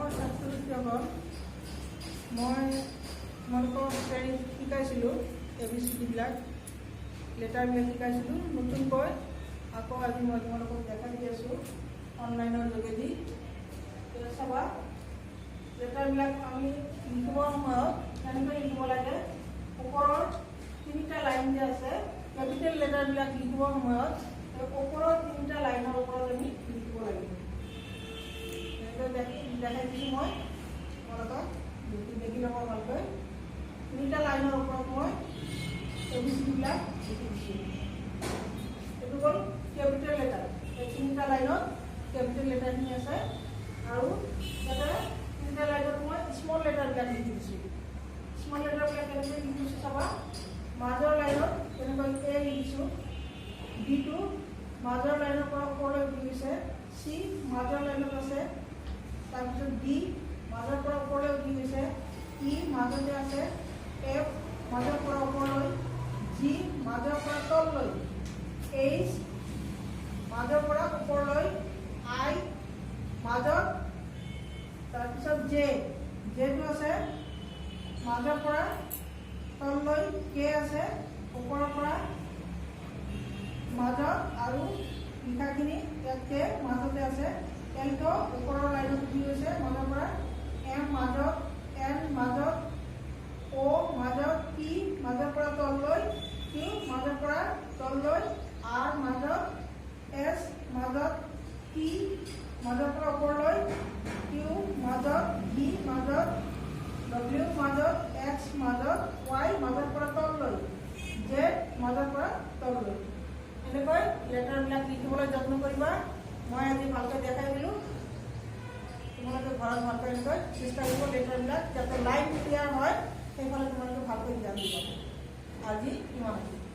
মৰমৰ ছাত্ৰ-ছাত্ৰীসকল, মই তোমালোকক শিকাইছিলোঁ ABCD-বিলাক, লেটাৰবিলাক শিকাইছিলোঁ। নতুনকৈ আকৌ আজি মই তোমালোকক দেখাই দি আছোঁ অনলাইনৰ যোগেদি। চাবা, লেটাৰবিলাক আমি লিখিবৰ সময়ত কেনেকৈ লিখিব লাগে। ওপৰৰ 3টা লাইন যে আছে, কেপিটেল লেটাৰবিলাক লিখিবৰ সময়ত ওপৰৰ 3টা লাইনৰ ওপৰত আমি লিখিব লাগিব। দেখাই দিছোঁ মই তোমালোকক, দেখি ল'ব ভালকৈ। 3টা লাইনৰ ওপৰত মই ABCD-বিলাক লিখি দিছোঁ। এইটো হ'ল কেপিটেল লেটাৰ। এই 3টা লাইনত কেপিটেল লেটাৰখিনি আছে আৰু ইয়াতে 3টা লাইনত মই স্মল লেটাৰবিলাক লিখি দিছোঁ। স্মল লেটাৰবিলাক কেনেকৈ লিখিছোঁ চাবা। মাজৰ লাইনত কেনেকৈ A লিখিছোঁ, B-টো মাজৰ লাইনৰ পৰা ওপৰলৈ উঠি গৈছে, C মাজৰ লাইনত আছে, তাৰপিছত D মাজৰ পৰা ওপৰলৈ উঠি গৈছে, E মাজতে আছে, F মাজৰ পৰা ওপৰলৈ, G মাজৰ পৰা তললৈ, H মাজৰ পৰা ওপৰলৈ, I মাজত, তাৰপিছত J-টো আছে মাজৰ পৰা তললৈ, K আছে ওপৰৰ পৰা মাজত আৰু লিখাখিনি ইয়াতকে মাজতে আছে। L-টো ওপৰৰ লাইনত উঠি গৈছে মাজৰ পৰা, M মাজত, N মাজত, O মাজত, P মাজৰ পৰা তললৈ, Q মাজৰ পৰা তললৈ, R মাজত, S মাজত, T মাজৰ পৰা ওপৰলৈ, Q মাজত, V মাজত, W মাজত, X মাজত, Y মাজৰ পৰা তললৈ, Z মাজৰ পৰা তললৈ। এনেকৈ লেটাৰবিলাক লিখিবলৈ যত্ন কৰিবা। মই আজি ভালকৈ দেখাই দিলোঁ। তোমালোকে ঘৰত ভালকৈ এনেকৈ চেষ্টা কৰিব লেটাৰবিলাক যাতে লাইন ক্লিয়াৰ হয়, সেইফালে তোমালোকে ভালকৈ ধ্যান দিবা। আজি ইমানেই।